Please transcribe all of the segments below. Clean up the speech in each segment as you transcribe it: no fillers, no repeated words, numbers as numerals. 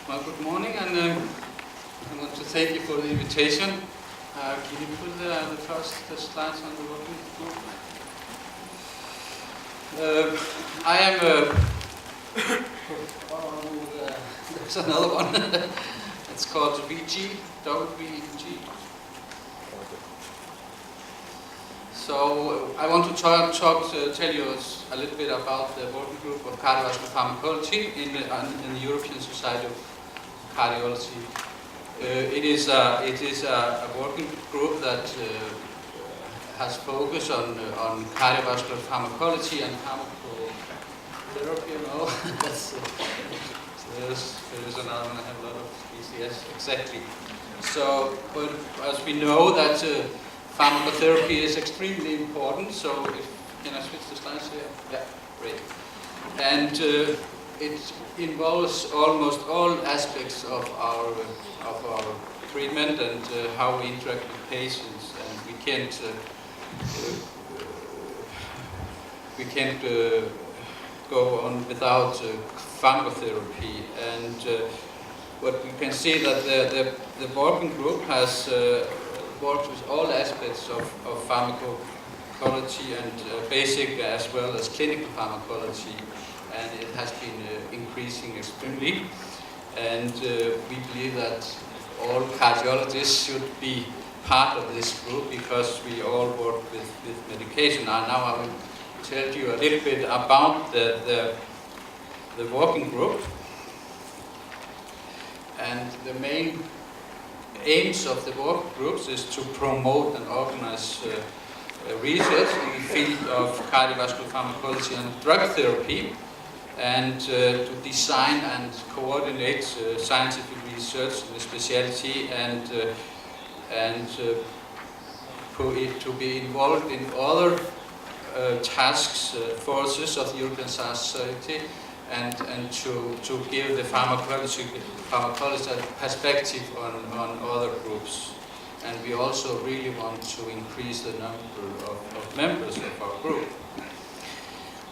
Well, good morning, and I want to thank you for the invitation. Can you put the first slides on the working group? I am there's another one. It's called WG. So I want to tell you a little bit about the working group of cardiovascular pharmacology in the European Society of Cardiology. It is a working group that has focus on cardiovascular pharmacology and pharmacotherapy. You know, there's another one. I have a lot of these. Yes, exactly. So, but as we know that pharmacotherapy is extremely important. So, can I switch the slides here? Yeah, great. And it involves almost all aspects of our treatment and how we interact with patients. And we can't go on without pharmacotherapy. And what we can see that the working group has worked with all aspects of pharmacology and basic as well as clinical pharmacology, and it has been increasing extremely. And we believe that all cardiologists should be part of this group because we all work with medication. Now I will tell you a little bit about the working group. And the main aims of the working groups is to promote and organize research in the field of cardiovascular pharmacology and drug therapy, and to design and coordinate scientific research in the specialty, and to be involved in other tasks, forces of the European Society, and to give the pharmacologist perspective on other groups. And we also really want to increase the number of members of our group.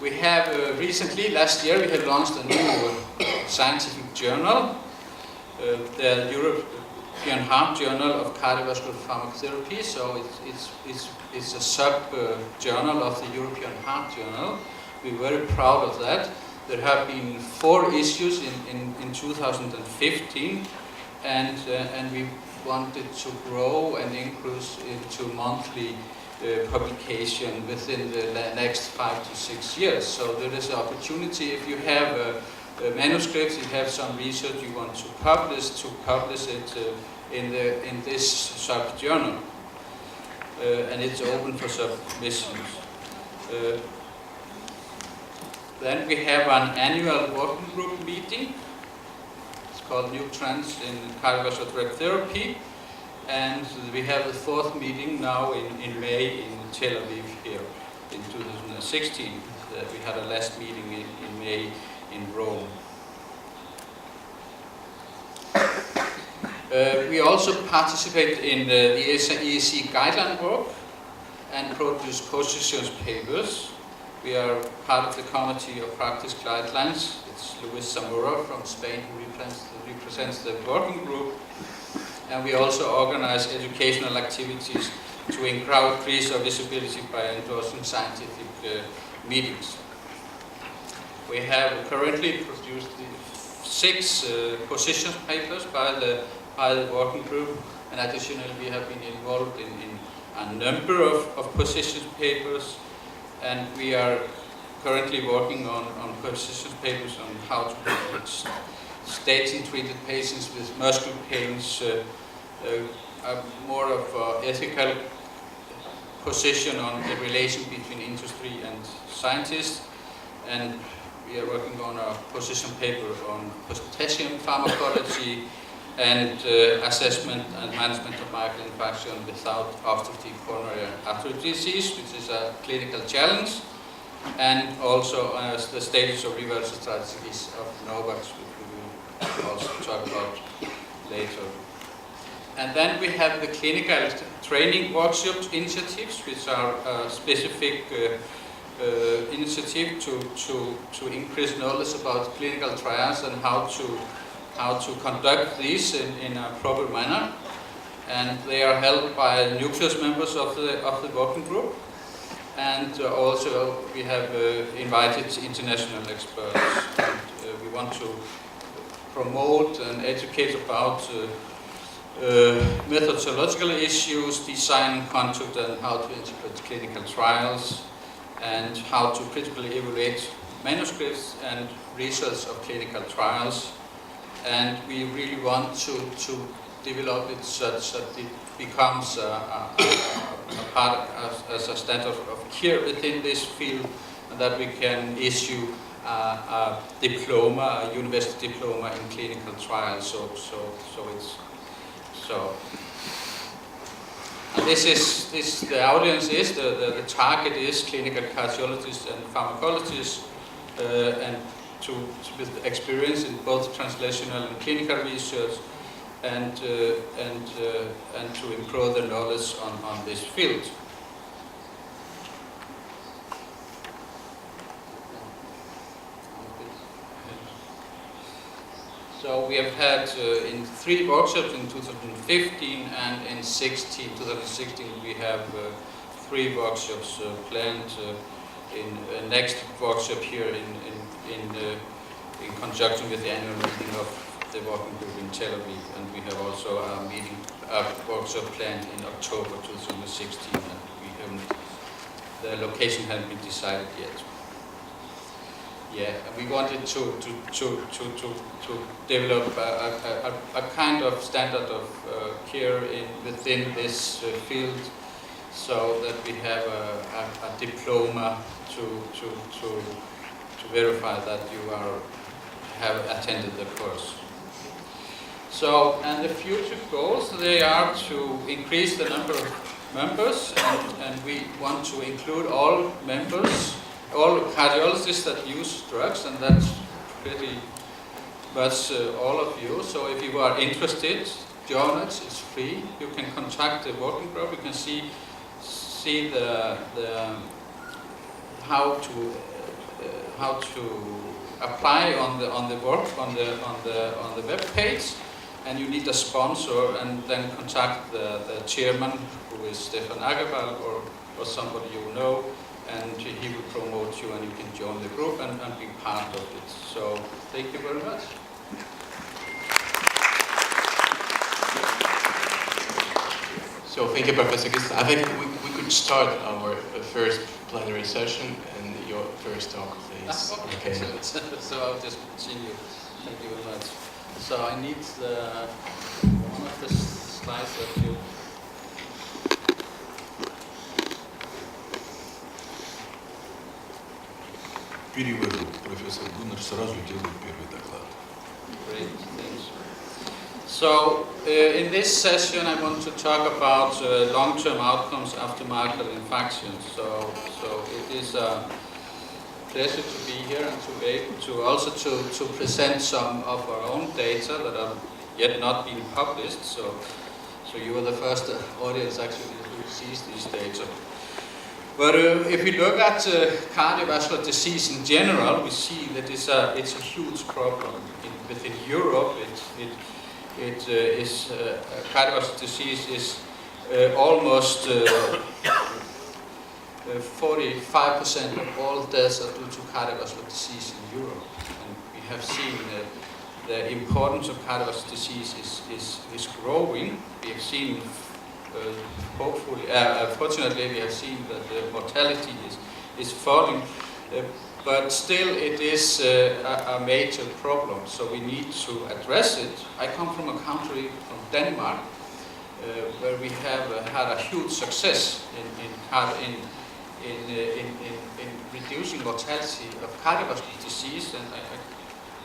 We have recently, last year, we have launched a new scientific journal, the European Heart Journal of Cardiovascular Pharmacotherapy. So it's a sub-journal of the European Heart Journal. We're very proud of that. There have been 4 issues in 2015, and we wanted to grow and increase into monthly publication within the next 5 to 6 years. So there is an opportunity, if you have manuscripts, you have some research you want to publish it in this sub-journal. And it's open for submissions. Then we have an annual working group meeting. It's called New Trends in Cardiovascular Drug Therapy. And we have the 4th meeting now in May in Tel Aviv here in 2016. We had a last meeting in May in Rome. We also participate in the ESC guideline work and produce positions papers. We are part of the Committee of Practice Guidelines. It's Luis Zamora from Spain who represents the working group. And we also organize educational activities to increase our visibility by endorsing scientific meetings. We have currently produced 6 positions papers by the working group, and additionally we have been involved in a number of positions papers. And we are currently working on position papers on how to treat statin-treated patients with muscle pains, more of ethical position on the relation between industry and scientists. And we are working on a position paper on potassium pharmacology and assessment and management of myocardial infarction without obstructive coronary artery disease, which is a clinical challenge, and also the status of reversal strategies of NOVAX, which we will also talk about later. And then we have the clinical training workshops initiatives, which are a specific initiative to increase knowledge about clinical trials and how to how to conduct these in a proper manner. And they are held by nucleus members of the working group. And also we have invited international experts. And, we want to promote and educate about methodological issues, design, conduct, and how to interpret clinical trials, and how to critically evaluate manuscripts and research of clinical trials. And we really want to develop it such that it becomes a part as a standard of care within this field, and that we can issue a diploma, a university diploma in clinical trials. And the audience is the target is clinical cardiologists and pharmacologists, and with experience in both translational and clinical research, and to improve the knowledge on this field. So we have had in 3 workshops in 2015 and in 2016 we have 3 workshops planned. In next workshop here in conjunction with the annual meeting of the working group in Tel Aviv, and we have also a workshop planned in October 2016, and the location hasn't been decided yet. Yeah, and we wanted to develop a kind of standard of care within this field, so that we have a diploma to verify that you have attended the course. So, and the future goals, they are to increase the number of members, and we want to include all members, all cardiologists that use drugs, and that's pretty much all of you. So if you are interested, join us, it's free. You can contact the working group, you can see the how to apply on the web page, and you need a sponsor, and then contact the chairman, who is Stefan Agervald, or somebody you know, and he will promote you, and you can join the group and be part of it. So thank you very much. So thank you, Professor Gислon. I think we could start our first plenary session, and your first talk, please. Okay. So I'll just continue. Thank you very much. So I need one of the slides that you... Перевожу. Профессор Гуннер сразу делает первый доклад. Great, thanks. So, in this session I want to talk about long-term outcomes after myocardial infarction. So it is a pleasure to be here and to be able to also to present some of our own data that are yet not been published. So you are the first audience actually who sees these data. But if we look at cardiovascular disease in general, we see that it's a huge problem. Within Europe, cardiovascular disease is almost 45% of all deaths are due to cardiovascular disease in Europe. And we have seen the importance of cardiovascular disease is growing. We have seen, fortunately, we have seen that the mortality is falling, but still it is a major problem. So we need to address it. I come from a country, from Denmark, where we have had a huge success in reducing mortality of cardiovascular disease, and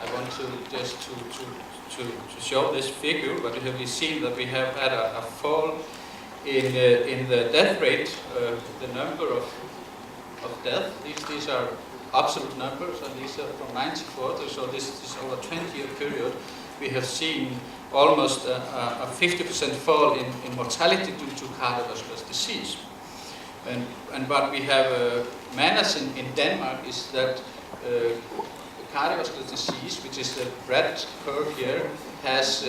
I want to just to show this figure. But we have seen that we have had a fall in the death rate, the number of deaths. These are absolute numbers, and these are from 1940. So this is over a 20-year period. We have seen almost a 50% fall in mortality due to cardiovascular disease. And what we have managed in Denmark is that cardiovascular disease, which is the red curve here, has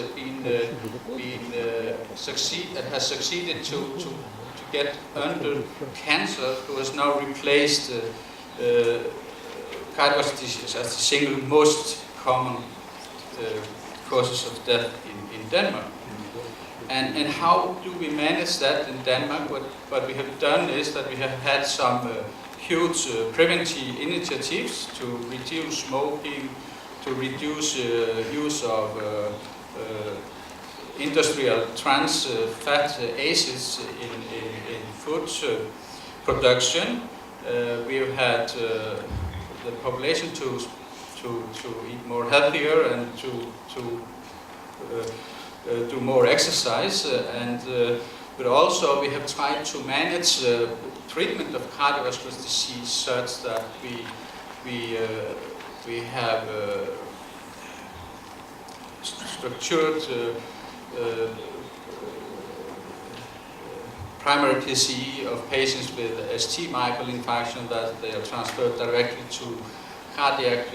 succeeded to get under cancer, who has now replaced cardiovascular disease as the single most common causes of death in Denmark. And how do we manage that in Denmark? What we have done is that we have had some huge preventive initiatives to reduce smoking, to reduce use of industrial trans fat acids in food production. We have had the population to eat more healthier and to do more exercise, but also we have tried to manage treatment of cardiovascular disease such that we have structured primary PCE of patients with ST mitral infarction, that they are transferred directly to cardiac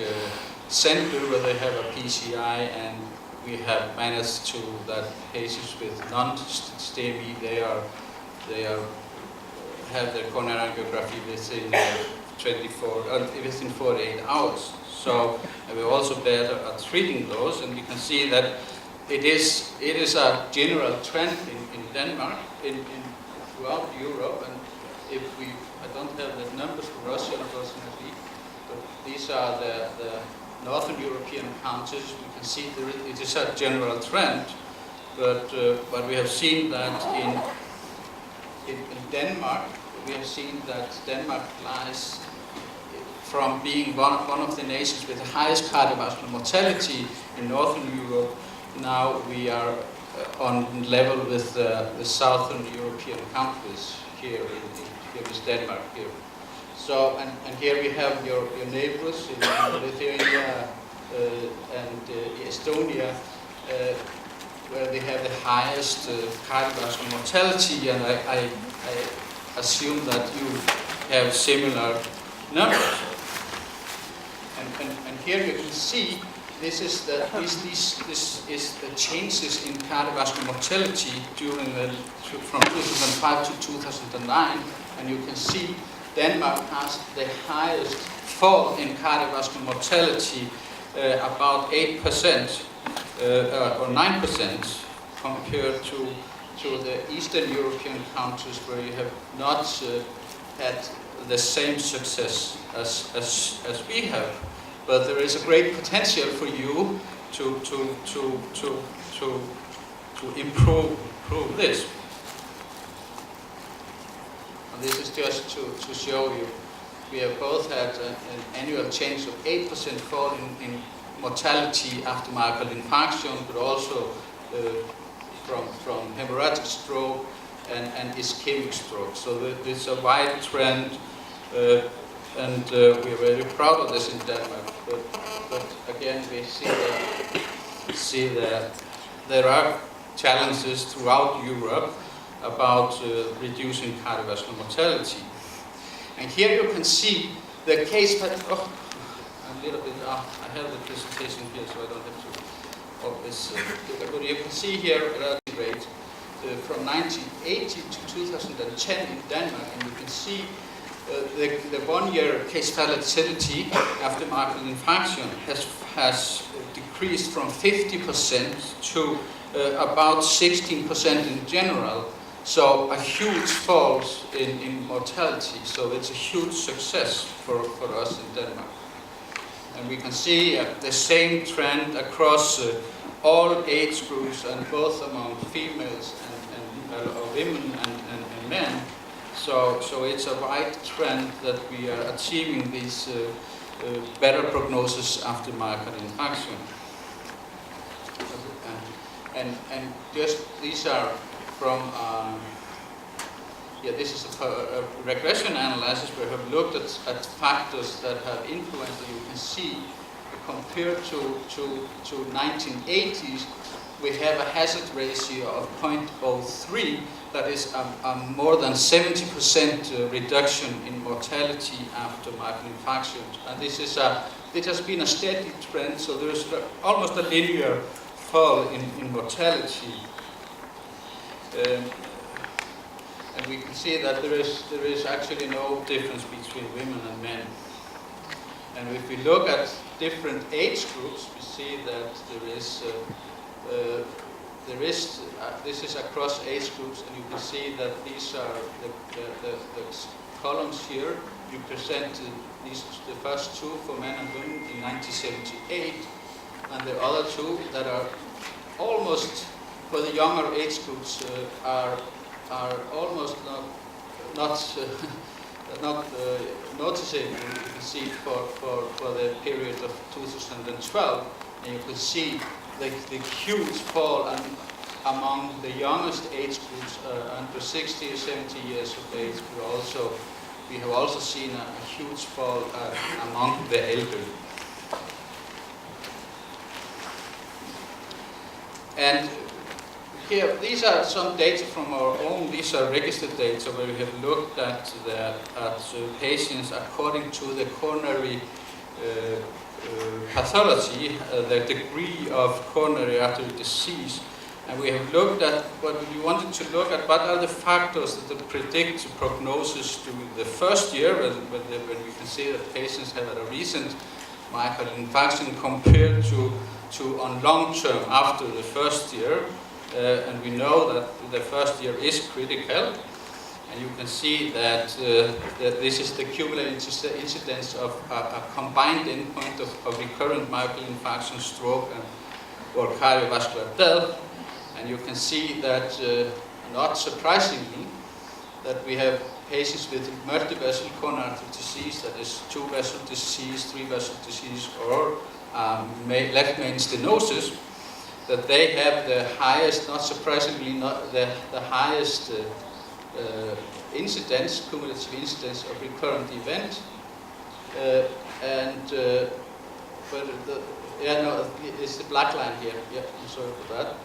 center where they have a PCI, and we have managed to that patients with non-STEMI, they have their coronary angiography within 48 hours. So we're also better at treating those, and you can see that it is a general trend in Denmark, throughout Europe, and I don't have the numbers for Russia unfortunately, but these are the Northern European countries. We can see it is a general trend, but we have seen that in Denmark, we have seen that Denmark lies from being one of the nations with the highest cardiovascular mortality in Northern Europe. Now we are on level with the Southern European countries here is Denmark here. So, and here we have your neighbors in Lithuania and Estonia, where they have the highest cardiovascular mortality, and I assume that you have similar numbers. And here you can see this is the changes in cardiovascular mortality from 2005 to 2009, and you can see Denmark has the highest fall in cardiovascular mortality, about 8% or 9% compared to the Eastern European countries, where you have not had the same success as we have. But there is a great potential for you to improve this. And this is just to show you. We have both had an annual change of 8% fall in mortality after myocardial infarction, but also from hemorrhagic stroke and ischemic stroke. So there's a wide trend, and we are very proud of this in Denmark. But again, we see that there are challenges throughout Europe about reducing cardiovascular mortality. And here you can see the case pattern. Oh, I'm a little bit. I have the presentation here, so I don't have to. But you can see here relative rate from 1980 to 2010 in Denmark, and you can see the 1-year case fatality after myocardial infarction has decreased from 50% to about 16% in general. So a huge fall in mortality. So it's a huge success for us in Denmark. And we can see the same trend across all age groups, and both among females and women and men. So it's a wide trend that we are achieving these better prognosis after myocardial infarction. And just these are from this is a regression analysis where we have looked at factors that have influenced. You can see compared to 1980s, we have a hazard ratio of 0.03. That is a more than 70% reduction in mortality after myocardial infarction. And this is a it has been a steady trend, so there is almost a linear fall in mortality. And we can see that there is actually no difference between women and men. And if we look at different age groups, we see that this is across age groups, and you can see that these are the columns here. You present the first two for men and women in 1978, and the other two that are almost for the younger age groups are almost not noticeable. You can see for the period of 2012, and you can see the huge fall among the youngest age groups under 60 or 70 years of age. We have also seen a huge fall among the elderly. And here, these are some data from our own. These are registered data where we have looked at patients according to the coronary pathology, the degree of coronary artery disease. And we have looked at we wanted to look at what are the factors that predict prognosis during the first year, when we can see that patients have had a recent myocardial infarction compared to on long term after the first year. And we know that the first year is critical. And you can see that this is the cumulative incidence of a combined endpoint of recurrent myocardial infarction, stroke, or cardiovascular death. And you can see that, not surprisingly, that we have patients with multi-vessel coronary artery disease, that is 2-vessel disease, 3-vessel disease, or left main stenosis, that they have the highest, not surprisingly, the highest incidence, cumulative incidence of recurrent event. It's the black line here. Yeah, I'm sorry for that.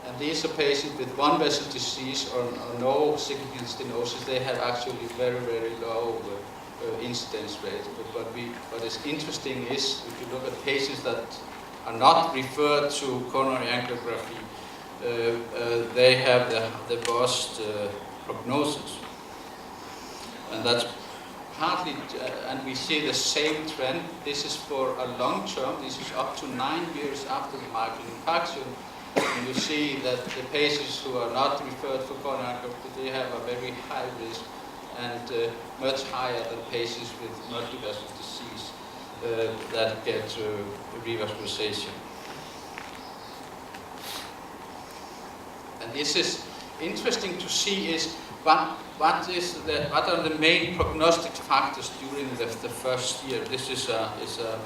And these are patients with 1-vessel disease or no significant stenosis. They have actually very, very low incidence rate. But what is interesting is if you look at patients that are not referred to coronary angiography, they have the worst prognosis. And that's partly, and we see the same trend. This is for a long term. This is up to 9 years after the myocardial infarction. And you see that the patients who are not referred for coronary angiography, they have a very high risk and much higher than patients with multi-vessel disease that get revascularization. And this is interesting to see is what are the main prognostic factors during the first year. This is a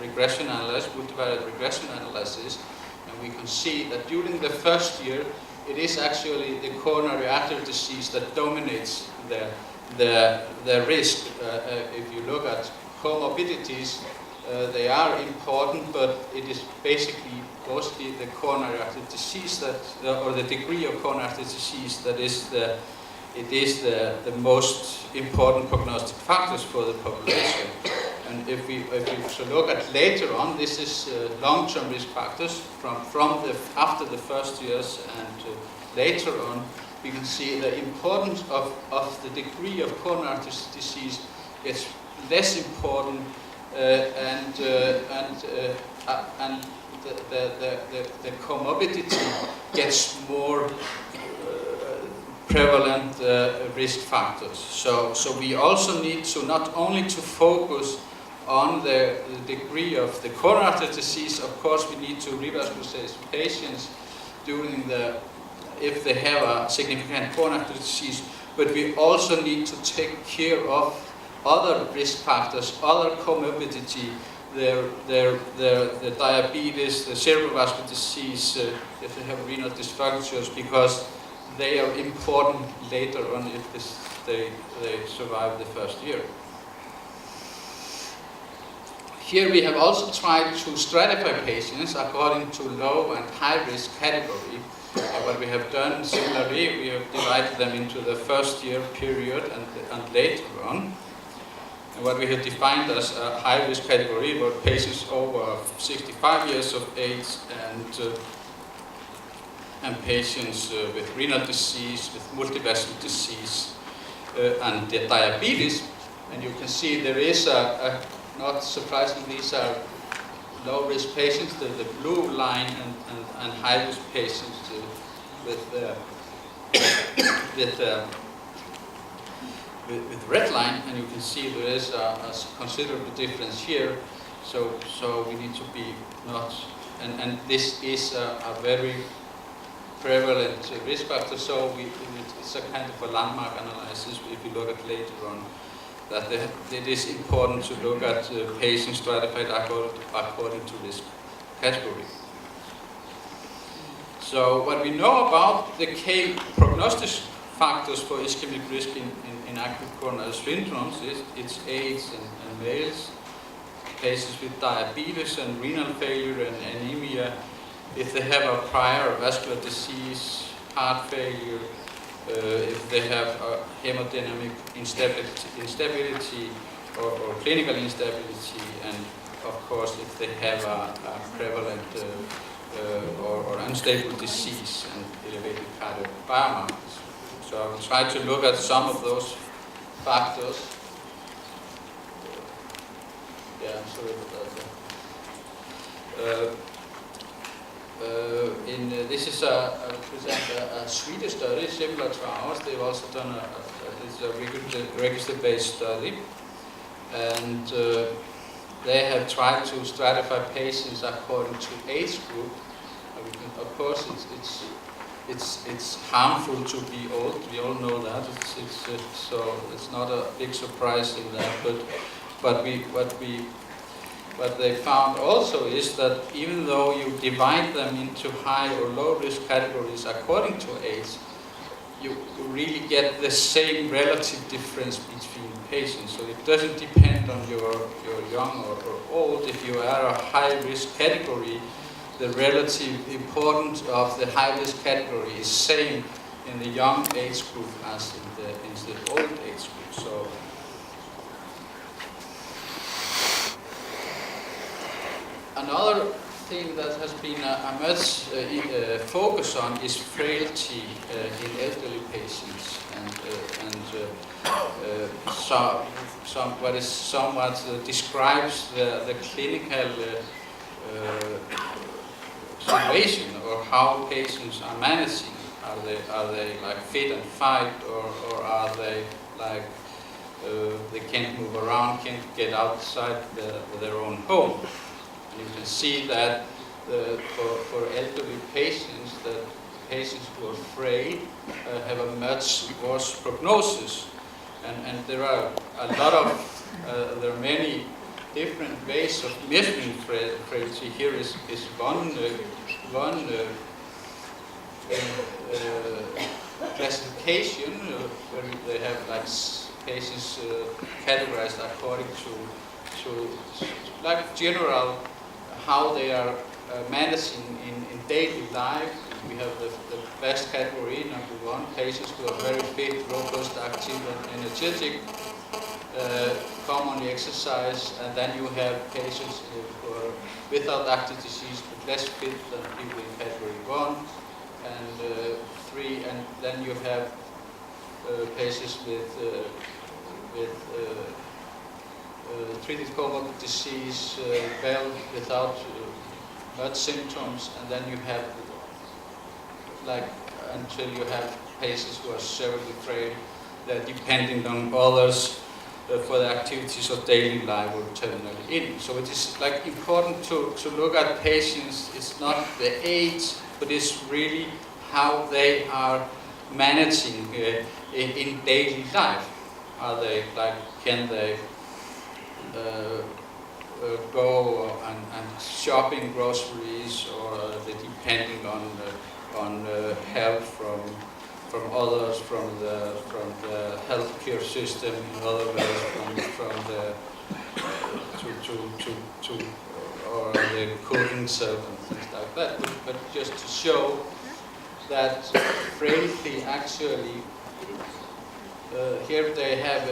regression analysis, multivariate regression analysis. We can see that during the first year, it is actually the coronary artery disease that dominates the risk. If you look at comorbidities, they are important, but it is basically mostly the coronary artery disease or the degree of coronary artery disease that is the most important prognostic factors for the population. And if we look at later on, this is long-term risk factors after the first years and later on, we can see the importance of the degree of coronary artery disease gets less important, and the comorbidity gets more prevalent risk factors. So we also need to not only to focus on the degree of the coronary artery disease. Of course, we need to revascularize patients if they have a significant coronary artery disease, but we also need to take care of other risk factors, other comorbidity, the diabetes, the cerebrovascular disease, if they have renal dysfunctions, because they are important later on if they survive the first year. Here we have also tried to stratify patients according to low and high risk category. What we have done similarly, we have divided them into the first year period and later on. And what we have defined as a high-risk category were patients over 65 years of age and patients with renal disease, with multivessel disease, and diabetes. And you can see there is not surprisingly, these are low-risk patients, the blue line, and high-risk patients with red line. And you can see there is a considerable difference here. So we need to be not, and this is a very prevalent risk factor. So it's a kind of a landmark analysis. If you look at later on, that it is important to look at patients stratified according to risk category. So what we know about the key prognostic factors for ischemic risk in acute coronary syndromes is it's age and males, patients with diabetes and renal failure and anemia, if they have a prior vascular disease, heart failure, if they have a hemodynamic instability or clinical instability, and of course if they have a prevalent or unstable disease and elevated cardiac biomarkers. So I will try to look at some of those factors. Yeah, I'm sorry about that. This is a Swedish study similar to ours. They've also done a register-based study, and they have tried to stratify patients according to age group. Of course, it's harmful to be old. We all know that. So it's not a big surprise in that. What they found also is that even though you divide them into high or low risk categories according to age, you really get the same relative difference between patients. So it doesn't depend on your young or old. If you are a high risk category, the relative importance of the high risk category is same in the young age group as in the old age group. So another thing that has been a much focus on is frailty in elderly patients, and what is somewhat describes the clinical situation or how patients are managing. Are they like fit and fight, or are they like they can't move around, can't get outside their own home? You can see that for elderly patients, that patients who are frail have a much worse prognosis, and there are a lot of there are many different ways of measuring frailty. Here is one classification where they have like patients categorized according to like general how they are managing in daily life. We have the best category, number one, patients who are very fit, robust, active, and energetic, commonly exercise, and then you have patients who are without active disease but less fit than people in category 1 and 3, and then you have patients with treated comorbid disease, well without much symptoms, and then you have like until you have patients who are severely frail, they're depending on others for the activities of daily life or terminally ill. So it is like important to look at patients. It's not the age, but it's really how they are managing in daily life. Are they like, can they go and shopping groceries, or are they depending on help from others, from the healthcare system, in other ways, from the or the cooking self and things like that. But just to show that frailty actually here they have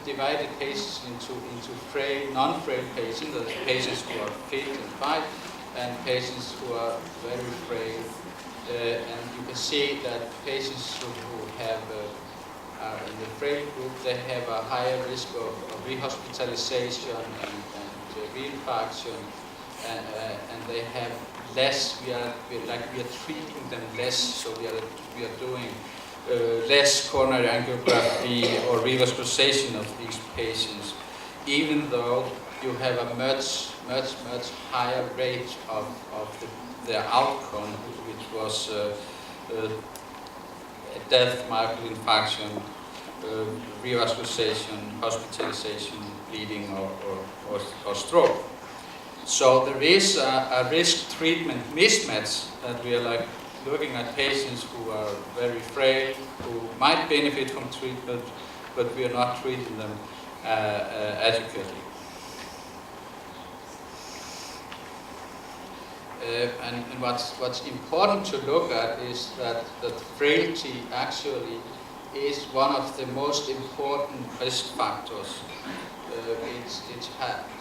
divided patients into frail, non-frail patients, that is patients who are fit and fine, and patients who are very frail. And you can see that patients who have are in the frail group, they have a higher risk of rehospitalization and reinfarction, and they have less. We are treating them less, so we are doing less coronary angiography or revascularization of these patients, even though you have a much higher rate of their outcome, which was death, myocardial infarction, revascularization, hospitalization, bleeding, or stroke. So there is a risk treatment mismatch that we are looking at patients who are very frail, who might benefit from treatment, but we are not treating them adequately. And what's important to look at is that frailty actually is one of the most important risk factors.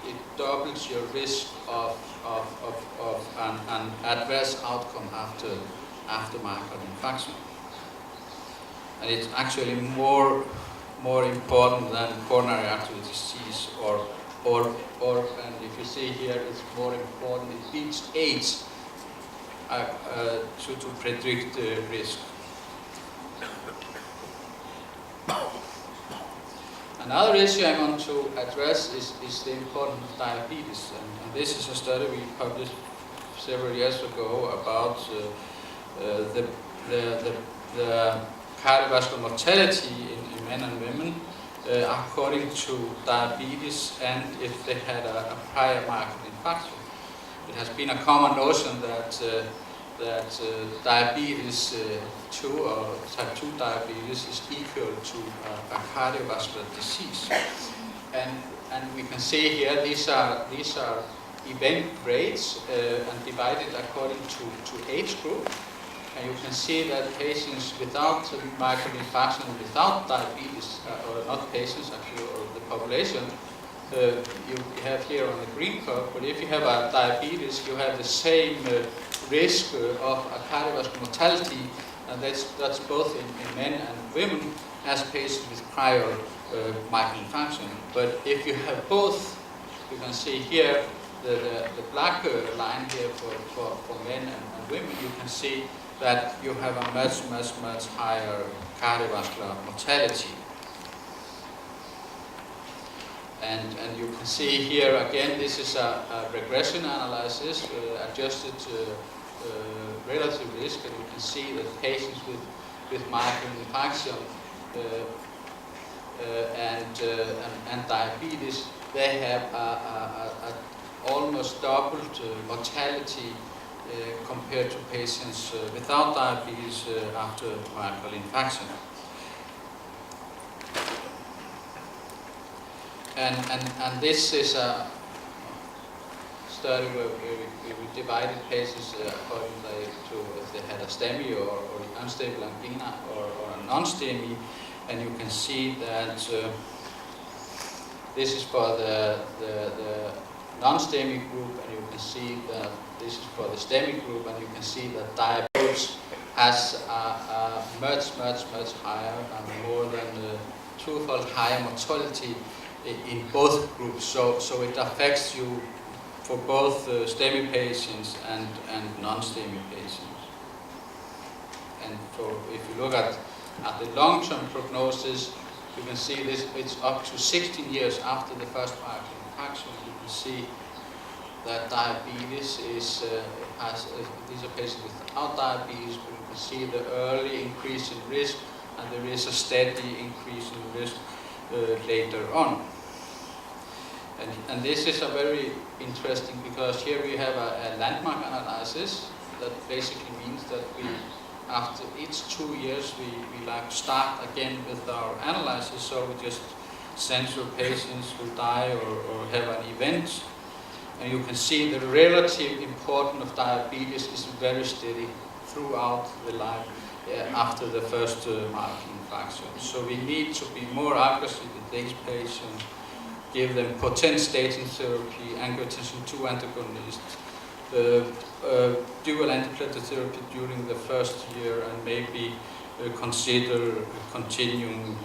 It doubles your risk of an adverse outcome after myocardial infarction, and it's actually more important than coronary artery disease and if you see here, it's more important. It beats age to predict the risk. Another issue I want to address is the importance of diabetes, and this is a study we published several years ago about the cardiovascular mortality in men and women according to diabetes and if they had a prior myocardial infarction. It has been a common notion that diabetes 2 or type 2 diabetes is equal to a cardiovascular disease, and we can see here these are event rates and divided according to age group. And you can see that patients without myocardial infarction, without diabetes, or not patients actually, or the population, you have here on the green curve, but if you have a diabetes, you have the same risk of a cardiovascular mortality, and that's both in men and women as patients with prior myocardial infarction. But if you have both, you can see here the black line here for men and women, you can see that you have a much higher cardiovascular mortality. And you can see here again, this is a regression analysis, adjusted relative risk, and you can see that patients with myocardial infarction and diabetes, they have a almost doubled mortality compared to patients without diabetes after myocardial infarction. And this is a study where we divided patients according to if they had a STEMI or unstable angina or a non-STEMI, and you can see that this is for the non-STEMI group, and you can see that this is for the STEMI group, and you can see that diabetes has a much higher and more than twofold higher mortality in both groups. So it affects you for both STEMI patients and non-STEMI patients. And if you look at the long-term prognosis, you can see this, it's up to 16 years after the first myocardial infarction. You can see that diabetes is, these are patients without diabetes, but you can see the early increase in risk, and there is a steady increase in risk later on. And this is a very interesting, because here we have a landmark analysis that basically means that we, after each 2 years, we like to start again with our analysis, so we just censor patients who die or have an event. And you can see the relative importance of diabetes is very steady throughout the life after the first myocardial infarction. So we need to be more aggressive with these patients, give them potent statin therapy, angiotensin II antagonists, dual antiplatelet therapy during the first year, and maybe consider continuing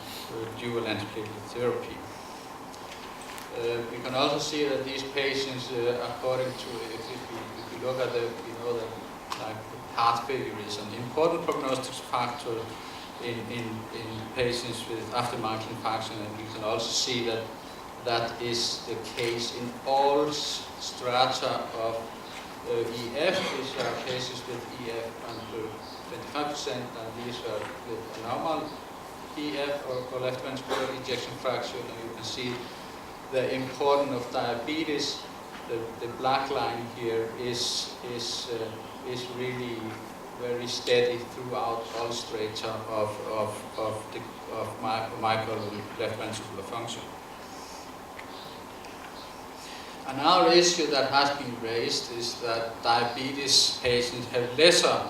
dual antiplatelet therapy. We can also see that these patients, according to, if we look at the, like heart failure is an important prognostic factor in patients with after myocardial infarction, and we can also see that that is the case in all strata of EF. These are cases with EF under 25%, and these are with a normal EF or left ventricular ejection fraction, and you can see the importance of diabetes. The black line here is really very steady throughout all strata of myocardial left ventricular function. Another issue that has been raised is that diabetes patients have lesser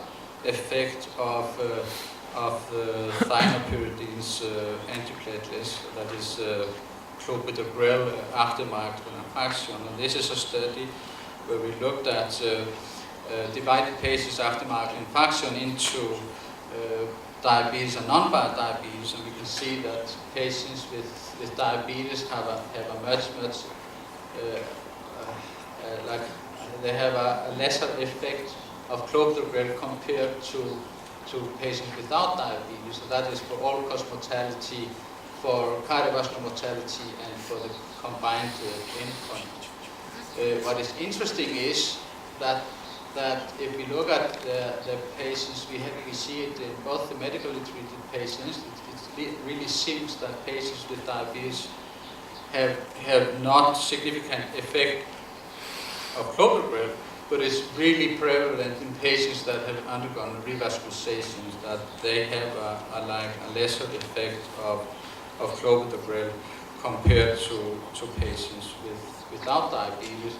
effect of the thienopyridines antiplatelets, that is clopidogrel after myocardial infarction. And this is a study where we looked at divided patients after myocardial infarction into diabetes and non-diabetes, and we can see that patients with diabetes have a much like they have a lesser effect of clopidogrel compared to patients without diabetes. So that is for all-cause mortality, for cardiovascular mortality, and for the combined endpoint. What is interesting is that if we look at the patients, we see it in both the medically treated patients. It really seems that patients with diabetes have not significant effect of clopidogrel, but it's really prevalent in patients that have undergone revascularizations, that they have a lesser effect of clopidogrel compared to patients without diabetes.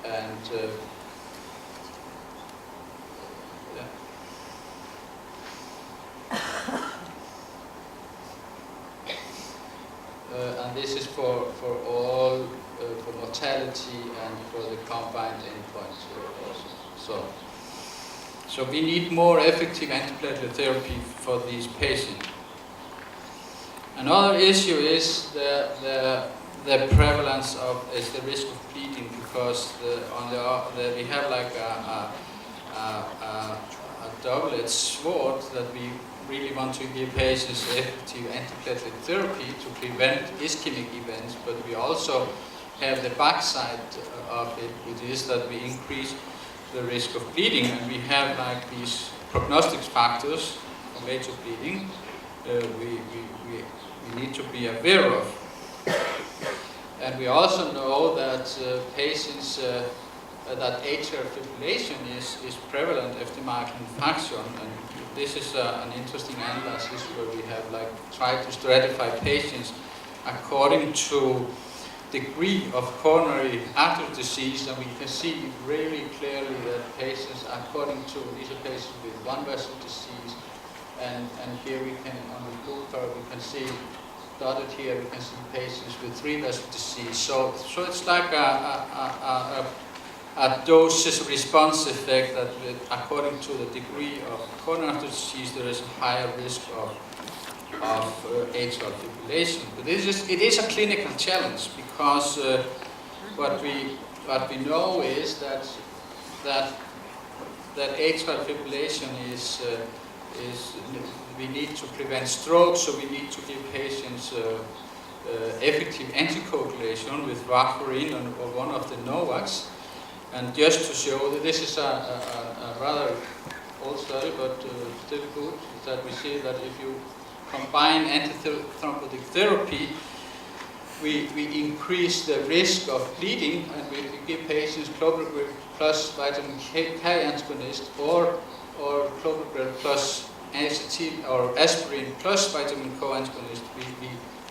And and this is for all, for mortality and for the combined endpoints also. So we need more effective antiplatelet therapy for these patients. Another issue is the prevalence of the risk of bleeding, because we have like a double-edged sword that we really want to give patients effective antiplatelet therapy to prevent ischemic events, but we also have the backside of it, which is that we increase the risk of bleeding, and we have like these prognostic factors for major bleeding we need to be aware of. And we also know that patients that atrial fibrillation is prevalent after myocardial infarction, and this is an interesting analysis where we have like tried to stratify patients according to degree of coronary artery disease, and we can see really clearly that patients, according to these are patients with one vessel disease, and here we can, on the blue curve, we can see dotted here, we can see patients with three vessel disease. So it's like a dose response effect that according to the degree of coronary artery disease, there is a higher risk of atrial fibrillation. But it is a clinical challenge, because what we know is that atrial fibrillation is we need to prevent stroke, so we need to give patients effective anticoagulation with warfarin or one of the NOACs. And just to show that this is a rather old study, but still good, is that we see that if you combine antithrombotic therapy, we increase the risk of bleeding, and we give patients clopidogrel plus vitamin K antagonist or clopidogrel plus acetyl or aspirin plus vitamin K antagonist.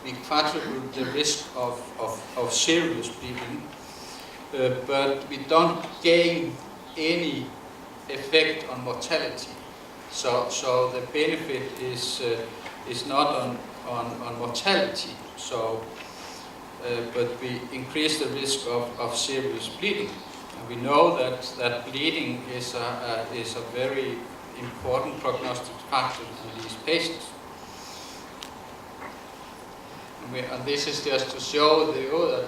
We quadruple the risk of serious bleeding, but we don't gain any effect on mortality. So the benefit is not on mortality. So, but we increase the risk of serious bleeding. And we know that bleeding is a very important prognostic factor in these patients. And this is just to show you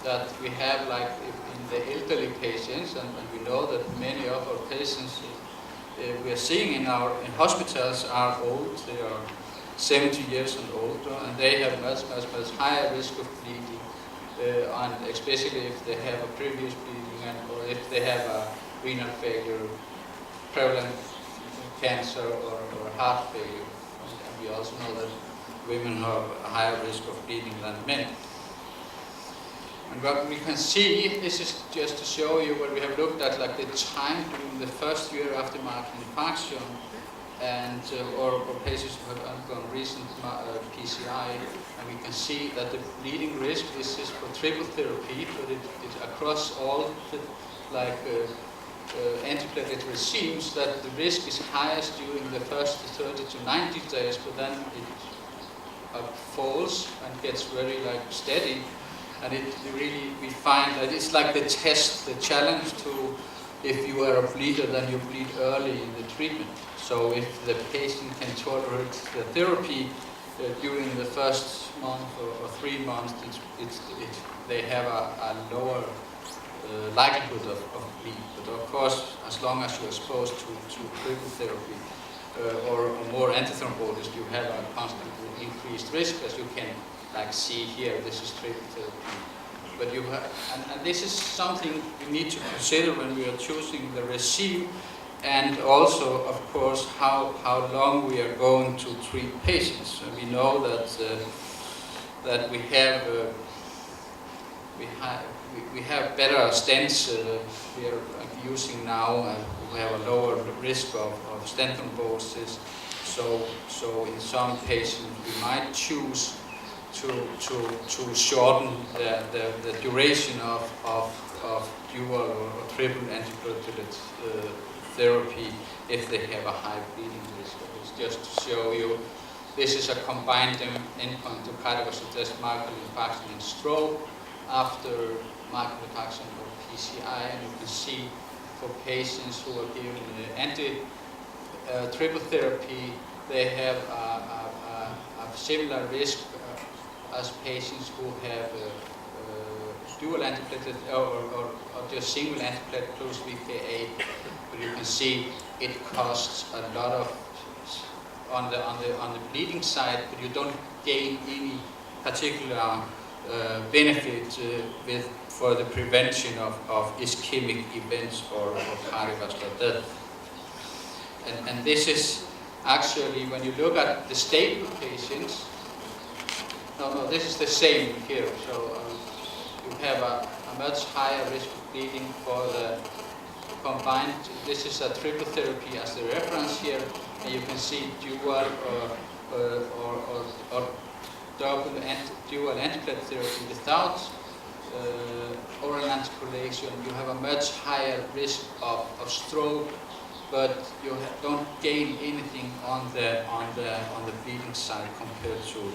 that we have, like in the elderly patients, and we know that many of our patients we are seeing in hospitals are old. They are 70 years and older, and they have much higher risk of bleeding, and especially if they have a previous bleeding, or if they have a renal failure, prevalent cancer, or heart failure. And we also know that women have a higher risk of bleeding than men. And what we can see, this is just to show you what we have looked at, like the time during the first year after myocardial infarction, and or patients who have undergone recent PCI, and we can see that the bleeding risk is for triple therapy, but it's across all the, antiplatelet regimes, that the risk is highest during the first 30 to 90 days, but then it falls and gets very steady, and we find that it's like the test, the challenge to, if you are a bleeder, then you bleed early in the treatment. So if the patient can tolerate the therapy during the first month or 3 months, they have a lower likelihood of bleed. But of course, as long as you're exposed to triple therapy or more antithrombotics, you have a constantly increased risk, as you can see here. This is triple therapy. But you have, and this is something you need to consider when we are choosing the regime, and also, of course, how long we are going to treat patients. And we know that we have better stents we are using now, and we have a lower risk of stent thrombosis. So in some patients we might choose to shorten the duration of dual or triple antiplatelet therapy if they have a high bleeding risk. It's just to show you, this is a combined endpoint to cardiovascular myocardial infarction and stroke after myocardial infarction or PCI, and you can see for patients who are given triple therapy, they have a similar risk as patients who have dual antiplatelet or just single antiplatelet plus VKA. But you can see it costs a lot of on the bleeding side, but you don't gain any particular benefit for the prevention of ischemic events or cardiovascular death. And this is actually, when you look at the stable patients, no, this is the same here. So you have a much higher risk of bleeding for the combined. This is a triple therapy as the reference here, and you can see dual or dual antiplatelet therapy without oral anticoagulation. You have a much higher risk of stroke, but you don't gain anything on the bleeding side compared to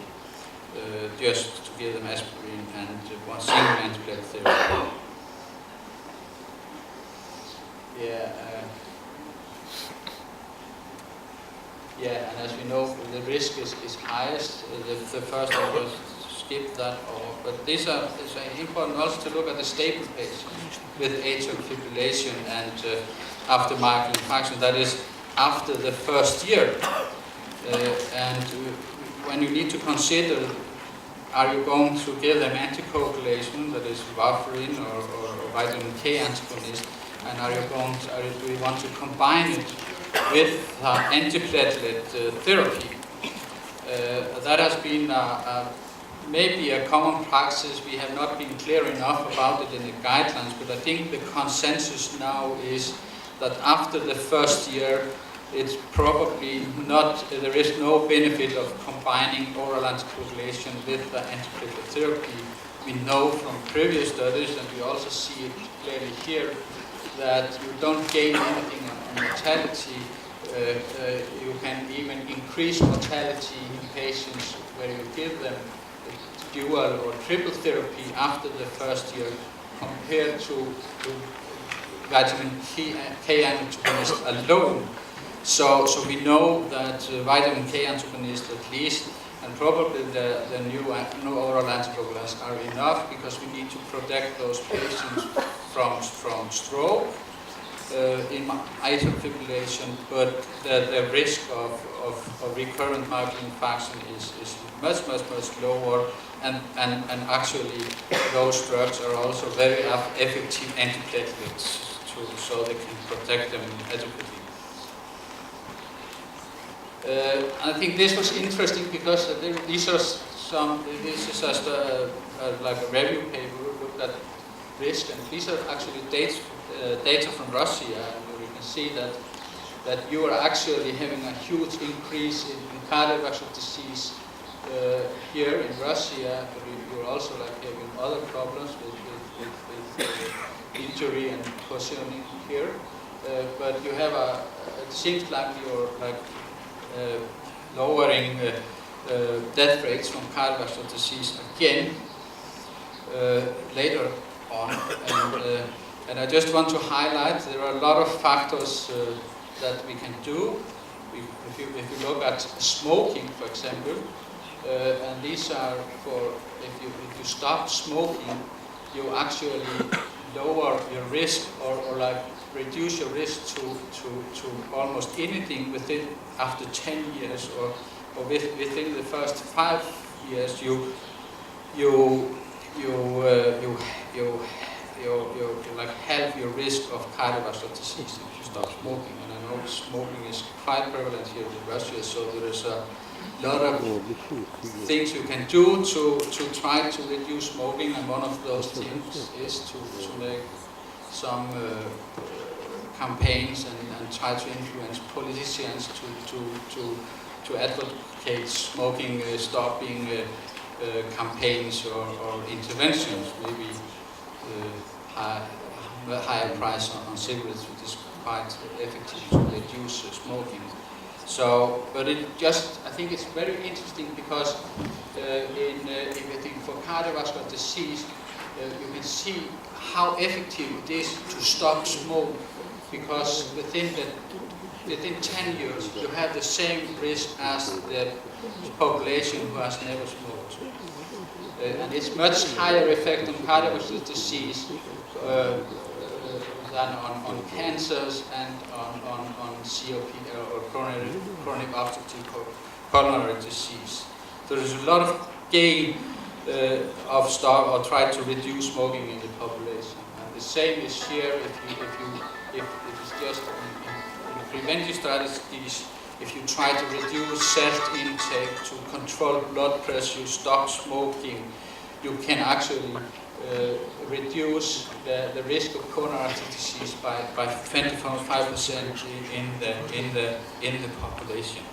just to give them aspirin and one single antiplatelet therapy. And as we know, the risk is highest. The first one was skip that over, but these are important also to look at the stable patients with atrial fibrillation and after myocardial infarction. That is after the first year, and when you need to consider, are you going to give them anticoagulation, that is warfarin or vitamin K antagonist, and do you want to combine it with antiplatelet therapy? That has been maybe a common practice. We have not been clear enough about it in the guidelines, but I think the consensus now is that after the first year, it's probably not, there is no benefit of combining oral anticoagulation with antiplatelet therapy. We know from previous studies, and we also see it clearly here, that you don't gain anything on mortality you can even increase mortality in patients where you give them dual or triple therapy after the first year compared to vitamin K antagonist alone. So we know that vitamin K antagonist at least, and probably the new oral anticoagulants are enough, because we need to protect those patients from stroke, in atrial fibrillation, but the risk of recurrent myocardial infarction is much lower, and actually those drugs are also very effective antiplatelets, so they can protect them adequately. I think this was interesting because this is just like a review paper. We looked at risk, and these are actually data from Russia, and you can see that you are actually having a huge increase in cardiovascular disease here in Russia, but you're also like having other problems with injury and positioning here. But you have it seems like you're like lowering death rates from cardiovascular disease again later on. And I just want to highlight there are a lot of factors that we can do. If you look at smoking, for example, and these are for if you stop smoking, you actually lower your risk or like reduce your risk to almost anything within after 10 years or within the first 5 years. You like halve your risk of cardiovascular disease if you stop smoking. And I know smoking is quite prevalent here in Russia, so there is a lot of things you can do to try to reduce smoking, and one of those things is to make some campaigns and try to influence politicians to advocate smoking stopping campaigns or interventions, maybe higher price on cigarettes, which is quite effective to reduce smoking. So, but I think it's very interesting because if you think for cardiovascular disease, you can see how effective it is to stop smoke, because within 10 years you have the same risk as the population who has never smoked. And it's much higher effect on cardiovascular disease than on cancers and on COPD or chronic obstructive pulmonary disease. There is a lot of gain of stop or try to reduce smoking in the population. And the same is here if it's just in preventive strategies. If you try to reduce salt intake, to control blood pressure, stop smoking, you can actually reduce the risk of coronary artery disease by 25% in the population.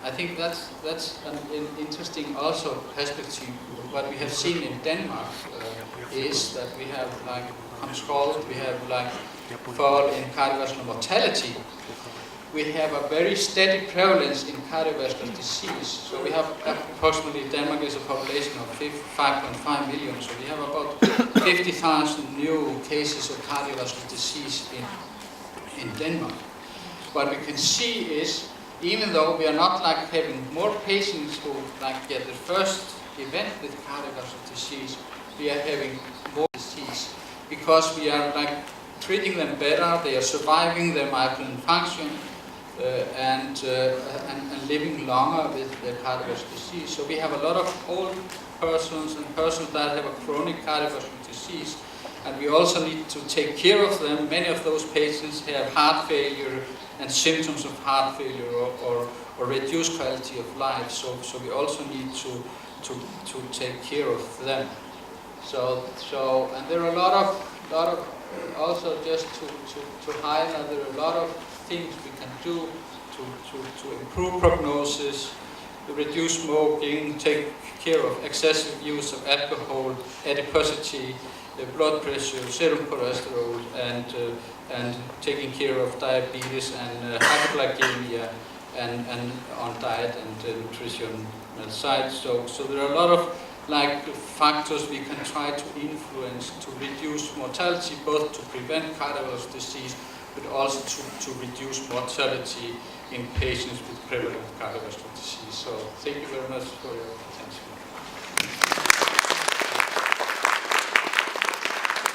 I think that's an interesting also perspective. What we have seen in Denmark is that we have like controlled, we have like fall in cardiovascular mortality. We have a very steady prevalence in cardiovascular disease. So we have approximately, Denmark is a population of 5.5 million, so we have about 50,000 new cases of cardiovascular disease in Denmark. What we can see is, even though we are not like having more patients who like get the first event with cardiovascular disease, we are having more disease because we are like treating them better, they are surviving their myocardial infarction and living longer with their cardiovascular disease. So we have a lot of old persons and persons that have a chronic cardiovascular disease, and we also need to take care of them. Many of those patients have heart failure and symptoms of heart failure or reduced quality of life. So we also need to take care of them. So and there are a lot of also just to highlight, there are a lot of things we can do to improve prognosis, reduce smoking, take care of excessive use of alcohol, adiposity, blood pressure, serum cholesterol, and taking care of diabetes and hypoglycemia, and on diet and nutrition side. So there are a lot of factors we can try to influence to reduce mortality, both to prevent cardiovascular disease, but also to reduce mortality in patients with prevalent cardiovascular disease. So thank you very much for your attention.